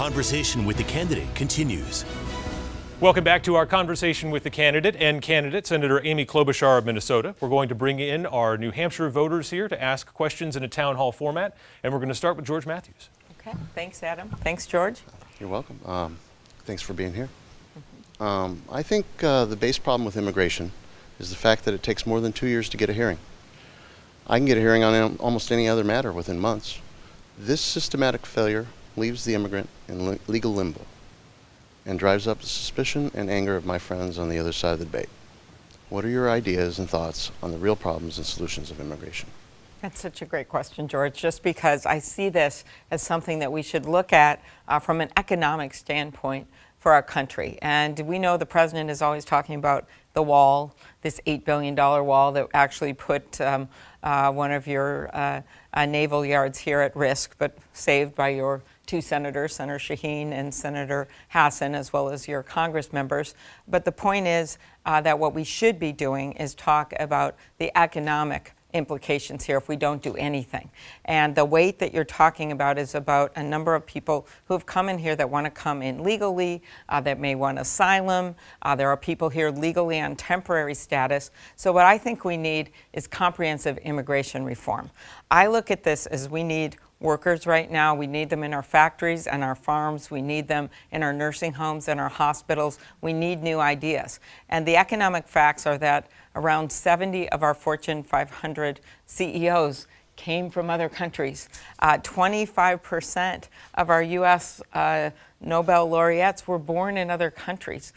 Conversation with the Candidate continues. Welcome back to our Conversation with the Candidate and Candidate, Senator Amy Klobuchar of Minnesota. We're going to bring in our New Hampshire voters here to ask questions in a town hall format, and we're going to start with George Matthews. Okay, thanks, Adam. Thanks, George. You're welcome. Thanks for being here. I think the base problem with immigration is the fact that it takes more than 2 years to get a hearing. I can get a hearing on almost any other matter within months. This systematic failure leaves the immigrant in legal limbo and drives up the suspicion and anger of my friends on the other side of the debate. What are your ideas and thoughts on the real problems and solutions of immigration? That's such a great question, George, just because I see this as something that we should look at from an economic standpoint for our country. And we know the president is always talking about the wall, this $8 billion wall that actually put one of your naval yards here at risk, but saved by your two senators, Senator Shaheen and Senator Hassan, as well as your Congress members. But the point is that what we should be doing is talk about the economic implications here if we don't do anything. And the weight that you're talking about is about a number of people who have come in here that want to come in legally, that may want asylum. There are people here legally on temporary status. So what I think we need is comprehensive immigration reform. I look at this as we need workers right now. We need them in our factories and our farms. We need them in our nursing homes and our hospitals. We need new ideas. And the economic facts are that around 70 of our Fortune 500 CEOs came from other countries. 25% of our U.S. Nobel laureates were born in other countries.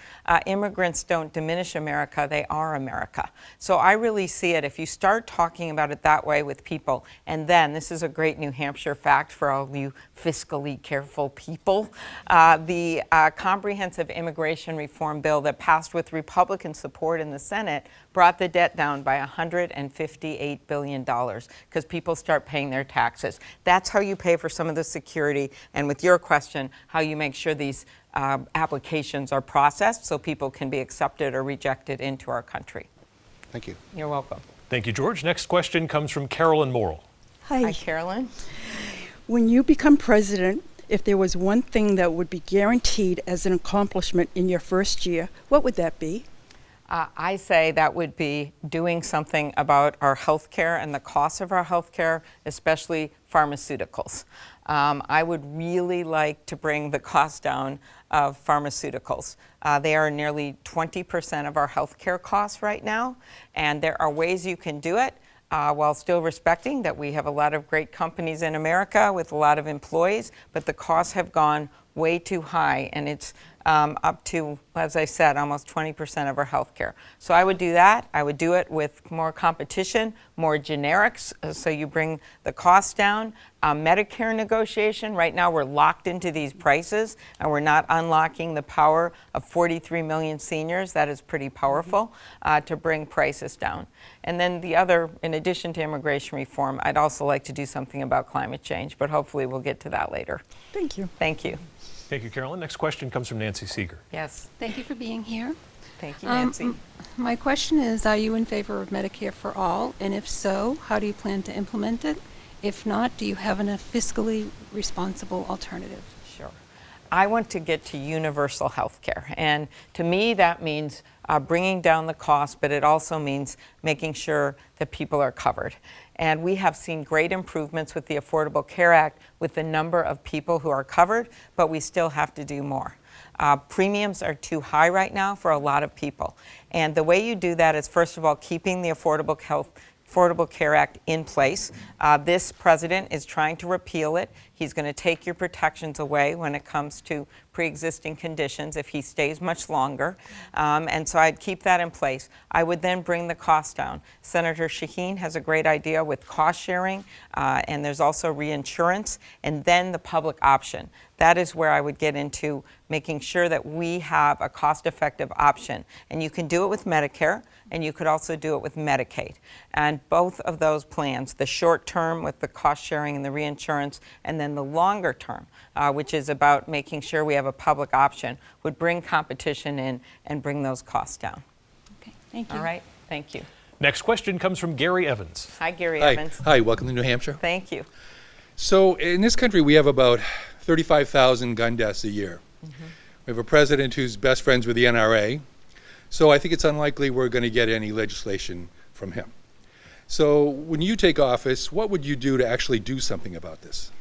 Immigrants don't diminish America, they are America. So I really see it, if you start talking about it that way with people, and then, this is a great New Hampshire fact for all you fiscally careful people, the comprehensive immigration reform bill that passed with Republican support in the Senate brought the debt down by $158 billion because people start paying their taxes. That's how you pay for some of the security, and with your question, how you make sure these applications are processed so people can be accepted or rejected into our country. Thank you. You're welcome. Thank you, George. Next question comes from Carolyn Morrill. Hi, Carolyn. When you become president, if there was one thing that would be guaranteed as an accomplishment in your first year, what would that be? I say that would be doing something about our health care and the cost of our health care, especially pharmaceuticals. I would really like to bring the cost down of pharmaceuticals. They are nearly 20% of our health care costs right now, and there are ways you can do it while still respecting that we have a lot of great companies in America with a lot of employees, but the costs have gone way too high, and it's up to, as I said, almost 20% of our health care. So I would do that. I would do it with more competition, more generics, so you bring the cost down. Medicare negotiation, right now we're locked into these prices, and we're not unlocking the power of 43 million seniors. That is pretty powerful to bring prices down. And then the other, in addition to immigration reform, I'd also like to do something about climate change, but hopefully we'll get to that later. Thank you. Thank you. Thank you, Carolyn. Next question comes from Nancy Seeger. Yes. Thank you for being here. Thank you, Nancy. My question is, are you in favor of Medicare for all? And if so, how do you plan to implement it? If not, do you have a fiscally responsible alternative? Sure. I want to get to universal health care. And to me, that means bringing down the cost, but it also means making sure that people are covered. And we have seen great improvements with the Affordable Care Act with the number of people who are covered, but we still have to do more. Premiums are too high right now for a lot of people. And the way you do that is, first of all, keeping the Affordable Care Act in place. This president is trying to repeal it. He's going to take your protections away when it comes to pre-existing conditions if he stays much longer. And so I'd keep that in place. I would then bring the cost down. Senator Shaheen has a great idea with cost sharing, and there's also reinsurance, and then the public option. That is where I would get into making sure that we have a cost-effective option. And you can do it with Medicare, and you could also do it with Medicaid. And both of those plans, the short term with the cost sharing and the reinsurance, and then the longer term, which is about making sure we have a public option, would bring competition in and bring those costs down. Okay, thank you. All right, thank you. Next question comes from Gary Evans. Hi, Gary Evans. Hi, welcome to New Hampshire. Thank you. So in this country, we have about 35,000 gun deaths a year. We have a president who's best friends with the NRA, so I think it's unlikely we're going to get any legislation from him. So when you take office, what would you do to actually do something about this?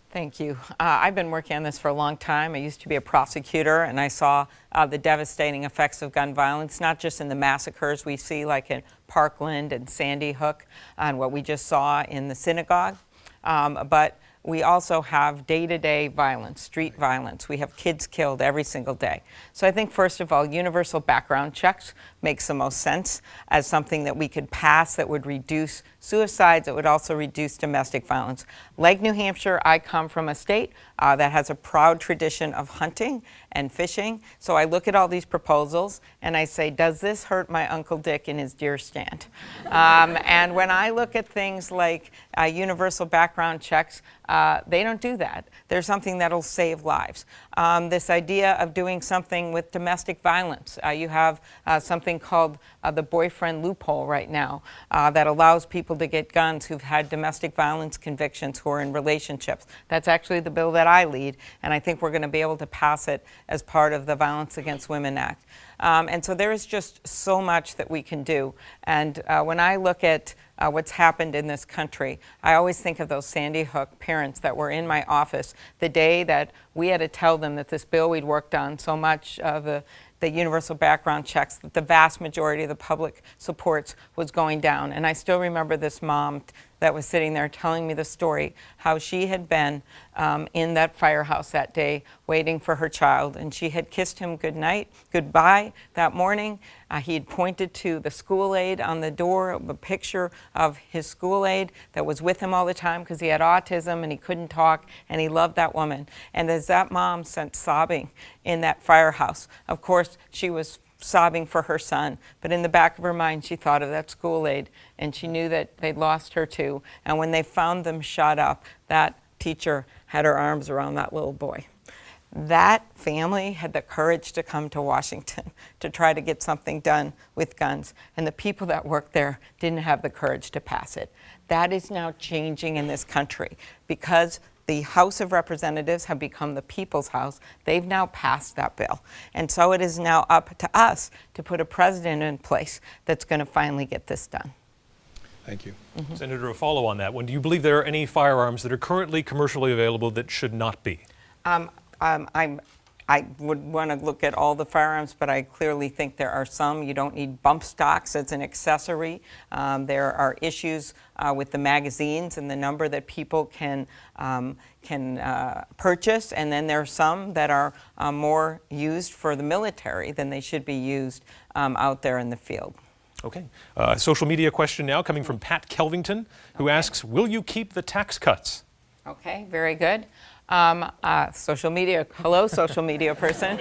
Thank you. I've been working on this for a long time. I used to be a prosecutor, and I saw the devastating effects of gun violence, not just in the massacres we see like in Parkland and Sandy Hook and what we just saw in the synagogue, but we also have day-to-day violence, street violence. We have kids killed every single day. So I think, first of all, universal background checks makes the most sense as something that we could pass that would reduce suicides. It would also reduce domestic violence. Like New Hampshire, I come from a state that has a proud tradition of hunting and fishing. So I look at all these proposals and I say, does this hurt my Uncle Dick in his deer stand? And when I look at things like universal background checks, they don't do that. There's something that'll save lives. This idea of doing something with domestic violence. You have something called the boyfriend loophole right now that allows people to get guns who've had domestic violence convictions who are in relationships. That's actually the bill that I lead, and I think we're going to be able to pass it as part of the Violence Against Women Act. And so there is just so much that we can do. And when I look at what's happened in this country, I always think of those Sandy Hook parents that were in my office the day that we had to tell them that this bill we'd worked on so much, the universal background checks, that the vast majority of the public supports was going down. And I still remember this mom that was sitting there telling me the story, how she had been in that firehouse that day waiting for her child, and she had kissed him goodbye that morning. He had pointed to the school aide on the door, a picture of his school aide that was with him all the time because he had autism and he couldn't talk, and he loved that woman. And as that mom sat sobbing in that firehouse, of course, she was sobbing for her son, but in the back of her mind, she thought of that school aide, and she knew that they'd lost her too. And when they found them shot up, that teacher had her arms around that little boy. That family had the courage to come to Washington to try to get something done with guns, and the people that worked there didn't have the courage to pass it. That is now changing in this country because the House of Representatives have become the people's house. They've now passed that bill. And so it is now up to us to put a president in place that's going to finally get this done. Thank you. Senator, a follow on that. Do you believe there are any firearms that are currently commercially available that should not be? I would want to look at all the firearms, but I clearly think there are some. You don't need bump stocks as an accessory. There are issues with the magazines and the number that people can purchase, and then there are some that are more used for the military than they should be used out there in the field. Okay. Social media question now coming from Pat Kelvington, who asks, will you keep the tax cuts? Okay, very good. Social media, hello, social media person.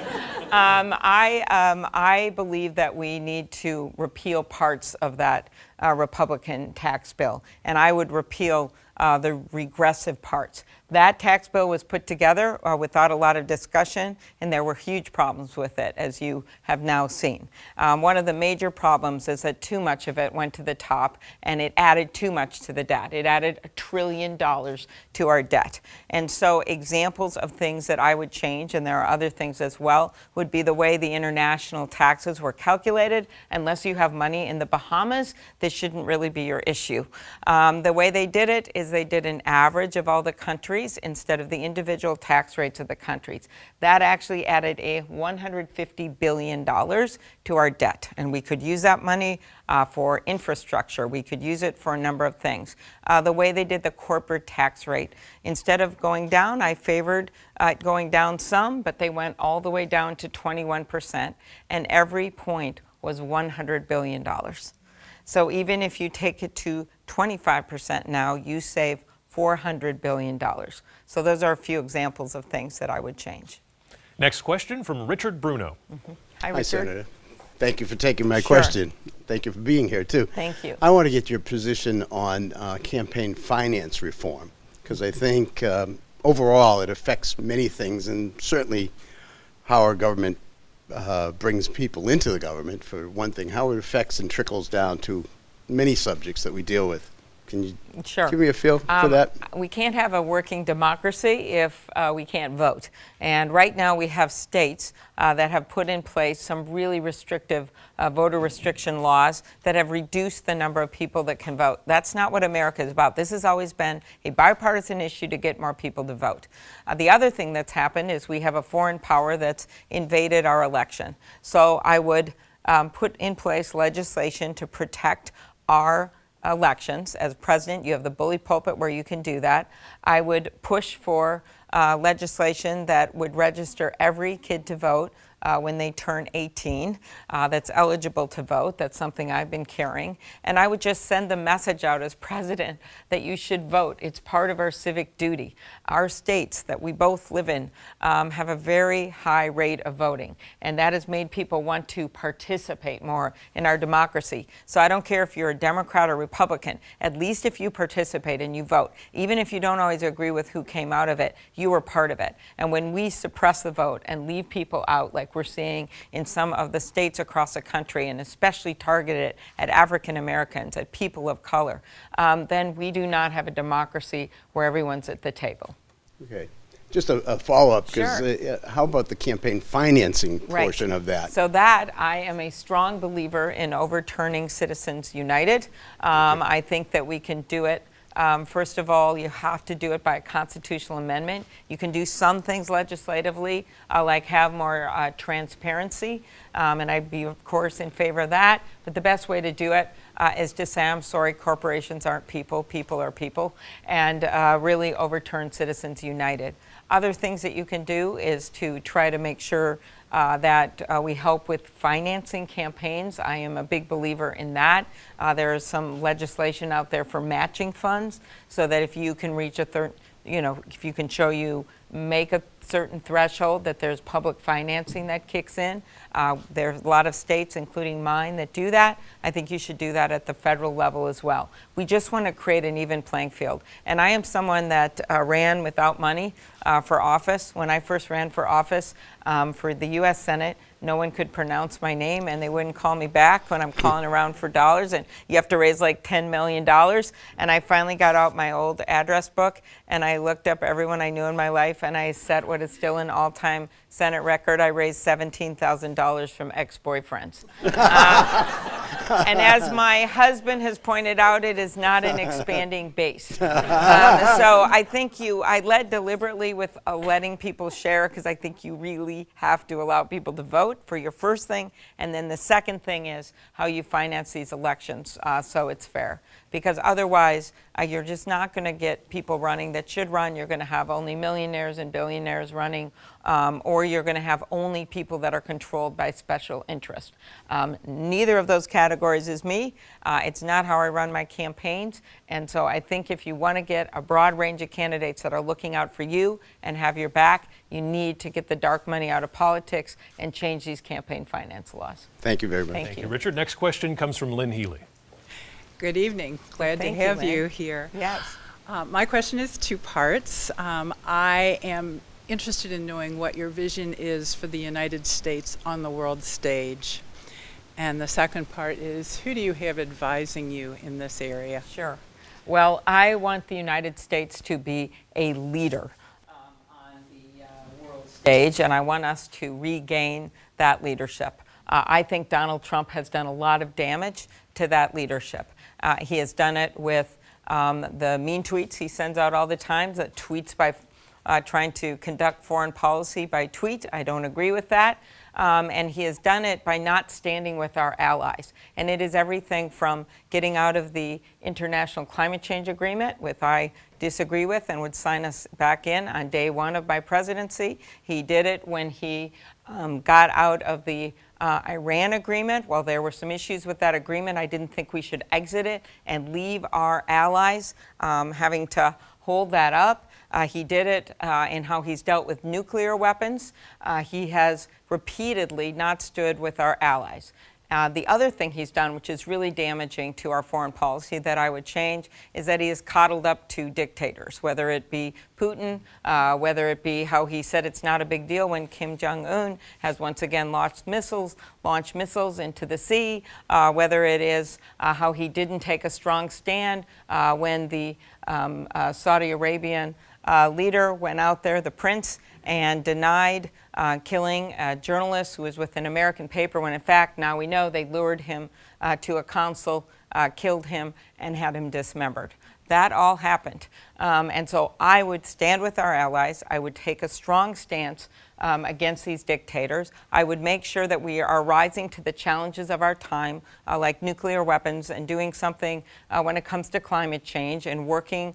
I believe that we need to repeal parts of that Republican tax bill, and I would repeal the regressive parts. That tax bill was put together without a lot of discussion, and there were huge problems with it, as you have now seen. One of the major problems is that too much of it went to the top, and it added too much to the debt. It added $1 trillion to our debt. And so examples of things that I would change, and there are other things as well, would be the way the international taxes were calculated. Unless you have money in the Bahamas, this shouldn't really be your issue. The way they did it is they did an average of all the countries instead of the individual tax rates of the countries. That actually added a $150 billion to our debt, and we could use that money for infrastructure. We could use it for a number of things. The way they did the corporate tax rate, instead of going down, I favored going down some, but they went all the way down to 21%, and every point was $100 billion. So even if you take it to 25% now, you save $400 billion. So those are a few examples of things that I would change. Next question from Richard Bruno. Hi, Richard. Hi, Senator. Thank you for taking my Sure. question. Thank you for being here, too. Thank you. I want to get your position on campaign finance reform, because I think overall it affects many things, and certainly how our government brings people into the government, for one thing, how it affects and trickles down to many subjects that we deal with. Can you Sure. give me a feel for that? We can't have a working democracy if we can't vote. And right now we have states that have put in place some really restrictive voter restriction laws that have reduced the number of people that can vote. That's not what America is about. This has always been a bipartisan issue to get more people to vote. The other thing that's happened is we have a foreign power that's invaded our election. So I would put in place legislation to protect our elections. As president, you have the bully pulpit where you can do that. I would push for legislation that would register every kid to vote when they turn 18 that's eligible to vote. That's something I've been carrying. And I would just send the message out as president that you should vote. It's part of our civic duty. Our states that we both live in have a very high rate of voting, and that has made people want to participate more in our democracy. So I don't care if you're a Democrat or Republican, at least if you participate and you vote, even if you don't always agree with who came out of it, you were part of it. And when we suppress the vote and leave people out, like we're seeing in some of the states across the country, and especially targeted at African Americans, at people of color, then we do not have a democracy where everyone's at the table. Okay. Just a follow-up, because Sure. how about the campaign financing portion of that? So that, I am a strong believer in overturning Citizens United. I think that we can do it. First of all, you have to do it by a constitutional amendment. You can do some things legislatively, like have more transparency, and I'd be, of course, in favor of that. But the best way to do it is to say, I'm sorry, corporations aren't people, people are people, and really overturn Citizens United. Other things that you can do is to try to make sure that we help with financing campaigns. I am a big believer in that. There is some legislation out there for matching funds, so that if you can reach if you can show you make a certain threshold, that there's public financing that kicks in. There's a lot of states, including mine, that do that. I think you should do that at the federal level as well. We just want to create an even playing field. And I am someone that ran without money for office. When I first ran for office for the U.S. Senate, no one could pronounce my name, and they wouldn't call me back when I'm calling around for dollars, and you have to raise like $10 million. And I finally got out my old address book, and I looked up everyone I knew in my life, and I set what is still an all-time Senate record. I raised $17,000 from ex-boyfriends. And as my husband has pointed out, it is not an expanding base. So I think I led deliberately with letting people share, because I think you really have to allow people to vote for your first thing. And then the second thing is how you finance these elections so it's fair. Because otherwise, you're just not going to get people running that should run. You're going to have only millionaires and billionaires running, or you're going to have only people that are controlled by special interest. Neither of those categories is me. It's not how I run my campaigns. And so I think if you want to get a broad range of candidates that are looking out for you and have your back, you need to get the dark money out of politics and change these campaign finance laws. Thank you very much. Thank you. Richard. Next question comes from Lynn Healy. Good evening. Glad Thank to you, have Lynn. you here. Yes. My question is two parts. I am interested in knowing what your vision is for the United States on the world stage. And the second part is, who do you have advising you in this area? Sure. Well, I want the United States to be a leader on the world stage, and I want us to regain that leadership. I think Donald Trump has done a lot of damage to that leadership. He has done it with the mean tweets he sends out all the time, the tweets by trying to conduct foreign policy by tweet. I don't agree with that. And he has done it by not standing with our allies. And it is everything from getting out of the International Climate Change Agreement, which I disagree with and would sign us back in on day one of my presidency. He did it when he got out of the Iran agreement. While there were some issues with that agreement, I didn't think we should exit it and leave our allies having to hold that up. He did it in how he's dealt with nuclear weapons. He has repeatedly not stood with our allies. The other thing he's done, which is really damaging to our foreign policy that I would change, is that he has coddled up to dictators, whether it be Putin, whether it be how he said it's not a big deal when Kim Jong-un has once again launched missiles into the sea, whether it is how he didn't take a strong stand when the Saudi Arabian leader went out there, the prince, and denied killing a journalist who was with an American paper when in fact now we know they lured him to a consul, killed him, and had him dismembered. That all happened. And so I would stand with our allies. I would take a strong stance against these dictators. I would make sure that we are rising to the challenges of our time, like nuclear weapons, and doing something when it comes to climate change, and working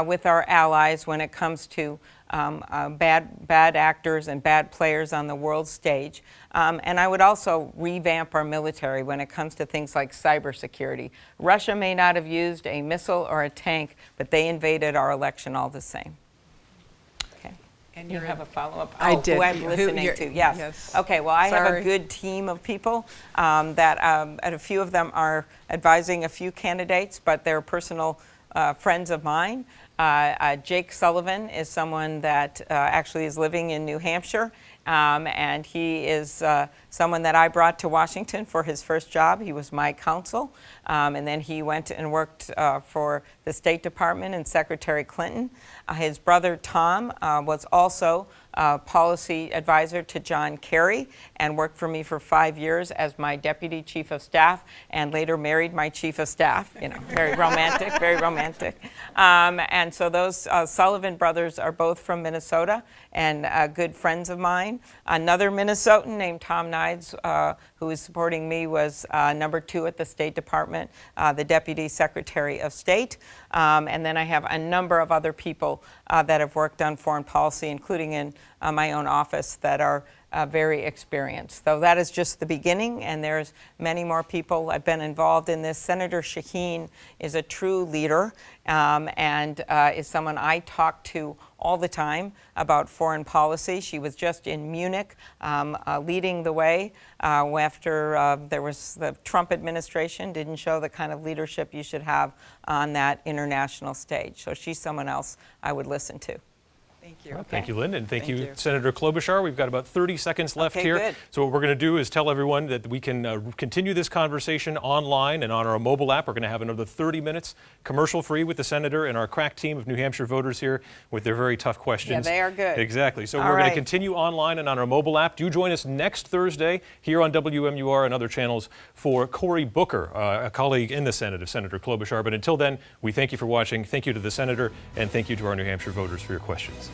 with our allies when it comes to bad actors and bad players on the world stage. And I would also revamp our military when it comes to things like cybersecurity. Russia may not have used a missile or a tank, but they invaded our election all the same. Okay. And you have a follow-up? I did. Who I'm listening to, yes. Okay, well, I have a good team of people and a few of them are advising a few candidates, but they're personal friends of mine. Jake Sullivan is someone that actually is living in New Hampshire, and he is someone that I brought to Washington for his first job. He was my counsel, and then he went and worked for the State Department and Secretary Clinton. His brother Tom was also policy advisor to John Kerry and worked for me for 5 years as my deputy chief of staff, and later married my chief of staff. You know, very romantic, very romantic. And so those Sullivan brothers are both from Minnesota and good friends of mine. Another Minnesotan named Tom Nides, who is supporting me, was number 2 at the State Department, the Deputy Secretary of State. And then I have a number of other people that have worked on foreign policy, including in my own office, that are very experienced. So that is just the beginning, and there's many more people. I've been involved in this. Senator Shaheen is a true leader and is someone I talk to all the time about foreign policy. She was just in Munich leading the way after there was the Trump administration didn't show the kind of leadership you should have on that international stage. So she's someone else I would listen to. Thank you. Well, thank you, Lynn, and thank you, Senator Klobuchar. We've got about 30 seconds left here. Good. So what we're going to do is tell everyone that we can continue this conversation online and on our mobile app. We're going to have another 30 minutes commercial-free with the Senator and our crack team of New Hampshire voters here with their very tough questions. Yeah, they are good. Exactly. So we're going to continue online and on our mobile app. Do join us next Thursday here on WMUR and other channels for Cory Booker, a colleague in the Senate of Senator Klobuchar. But until then, we thank you for watching. Thank you to the Senator, and thank you to our New Hampshire voters for your questions.